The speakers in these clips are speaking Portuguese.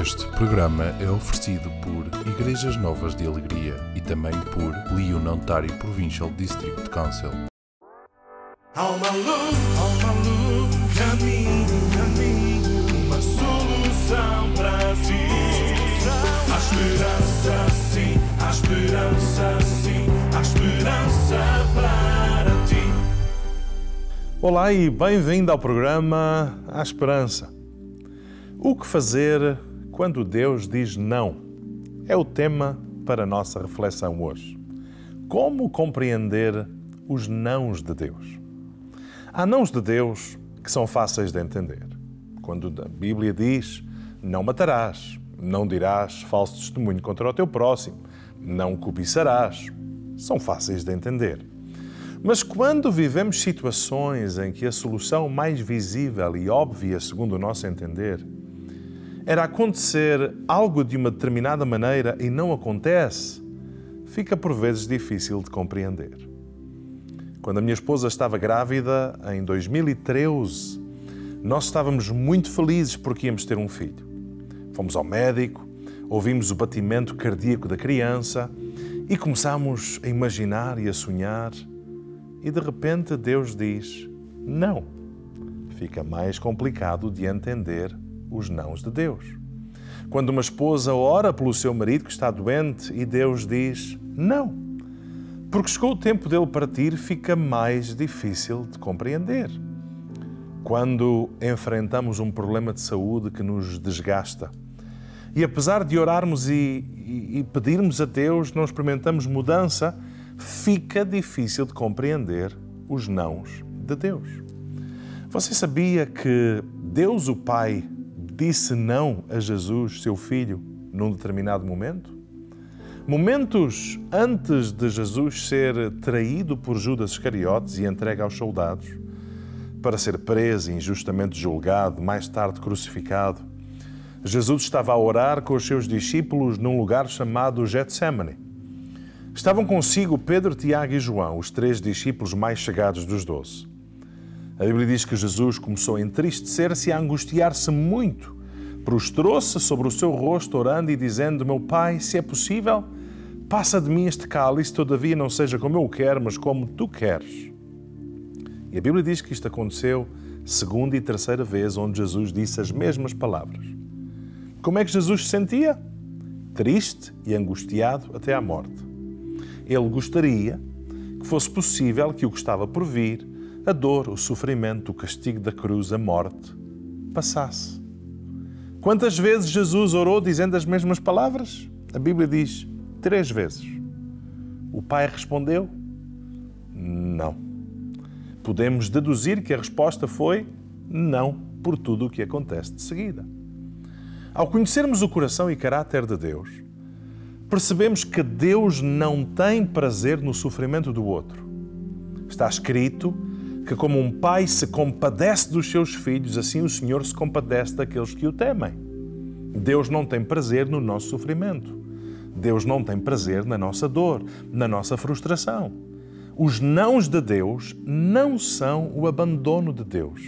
Este programa é oferecido por Igrejas Novas de Alegria e também por Leon Ontario Provincial District Council. Há uma luz, caminho, uma solução para ti. Há esperança sim, há esperança sim, há esperança para ti. Olá e bem-vindo ao programa A Esperança. O que fazer quando Deus diz não? É o tema para a nossa reflexão hoje. Como compreender os nãos de Deus? Há nãos de Deus que são fáceis de entender. Quando a Bíblia diz, não matarás, não dirás falso testemunho contra o teu próximo, não cobiçarás, são fáceis de entender. Mas quando vivemos situações em que a solução mais visível e óbvia, segundo o nosso entender, era acontecer algo de uma determinada maneira e não acontece, fica por vezes difícil de compreender. Quando a minha esposa estava grávida, em 2013, nós estávamos muito felizes porque íamos ter um filho. Fomos ao médico, ouvimos o batimento cardíaco da criança e começámos a imaginar e a sonhar. E de repente Deus diz, não. Fica mais complicado de entender os nãos de Deus. Quando uma esposa ora pelo seu marido que está doente e Deus diz, não. Porque chegou o tempo dele partir, fica mais difícil de compreender. Quando enfrentamos um problema de saúde que nos desgasta e apesar de orarmos e pedirmos a Deus, não experimentamos mudança, fica difícil de compreender os nãos de Deus. Você sabia que Deus, o Pai, disse não a Jesus, seu filho, num determinado momento? Momentos antes de Jesus ser traído por Judas Iscariotes e entregue aos soldados, para ser preso e injustamente julgado, mais tarde crucificado, Jesus estava a orar com os seus discípulos num lugar chamado Getsemane. Estavam consigo Pedro, Tiago e João, os 3 discípulos mais chegados dos 12. A Bíblia diz que Jesus começou a entristecer-se e a angustiar-se muito. Prostrou-se sobre o seu rosto, orando e dizendo, meu Pai, se é possível, passa de mim este cálice, todavia não seja como eu quero, mas como tu queres. E a Bíblia diz que isto aconteceu segunda e terceira vez, onde Jesus disse as mesmas palavras. Como é que Jesus se sentia? Triste e angustiado até à morte. Ele gostaria que fosse possível que o que estava por vir, a dor, o sofrimento, o castigo da cruz, a morte, passasse. Quantas vezes Jesus orou dizendo as mesmas palavras? A Bíblia diz 3 vezes. O Pai respondeu? Não. Podemos deduzir que a resposta foi não, por tudo o que acontece de seguida. Ao conhecermos o coração e caráter de Deus, percebemos que Deus não tem prazer no sofrimento do outro. Está escrito que como um pai se compadece dos seus filhos, assim o Senhor se compadece daqueles que o temem. Deus não tem prazer no nosso sofrimento. Deus não tem prazer na nossa dor, na nossa frustração. Os nãos de Deus não são o abandono de Deus.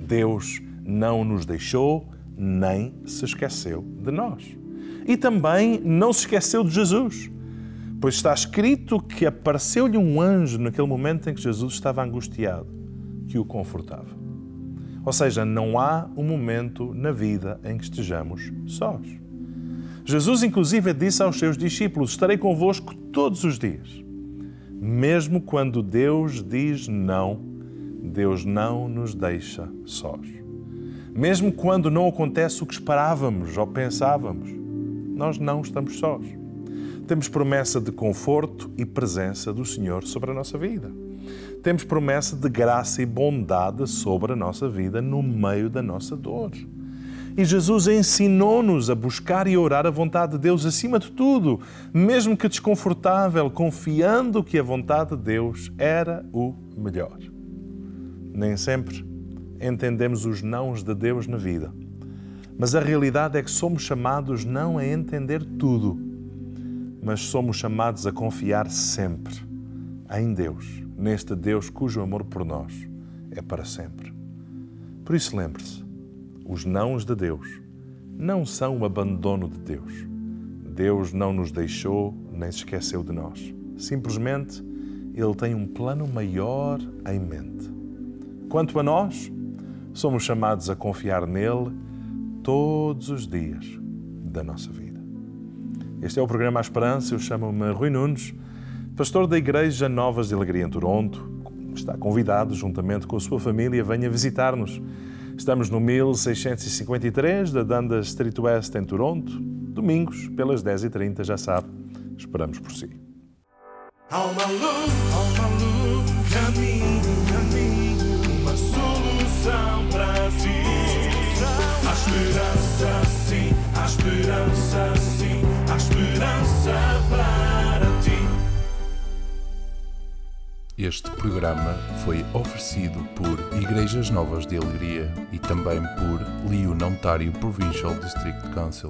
Deus não nos deixou, nem se esqueceu de nós. E também não se esqueceu de Jesus, pois está escrito que apareceu-lhe um anjo naquele momento em que Jesus estava angustiado, que o confortava. Ou seja, não há um momento na vida em que estejamos sós. Jesus, inclusive, disse aos seus discípulos, estarei convosco todos os dias. Mesmo quando Deus diz não, Deus não nos deixa sós. Mesmo quando não acontece o que esperávamos ou pensávamos, nós não estamos sós. Temos promessa de conforto e presença do Senhor sobre a nossa vida. Temos promessa de graça e bondade sobre a nossa vida no meio da nossa dor. E Jesus ensinou-nos a buscar e orar a vontade de Deus acima de tudo, mesmo que desconfortável, confiando que a vontade de Deus era o melhor. Nem sempre entendemos os nãos de Deus na vida. Mas a realidade é que somos chamados não a entender tudo, mas somos chamados a confiar sempre em Deus, neste Deus cujo amor por nós é para sempre. Por isso lembre-se, os nãos de Deus não são o abandono de Deus. Deus não nos deixou nem se esqueceu de nós. Simplesmente, Ele tem um plano maior em mente. Quanto a nós, somos chamados a confiar nele todos os dias da nossa vida. Este é o programa A Esperança. Eu chamo-me Rui Nunes, pastor da Igreja Novas de Alegria em Toronto. Está convidado, juntamente com a sua família, venha visitar-nos. Estamos no 1653 da Dundas Street West em Toronto, domingos pelas 10h30, já sabe. Esperamos por si. Há uma luz, caminho, uma solução para ti. Há esperança, sim, há esperança, sim, há esperança para ti. Este programa foi oferecido por Igrejas Novas de Alegria e também por Leon Ontario Provincial District Council.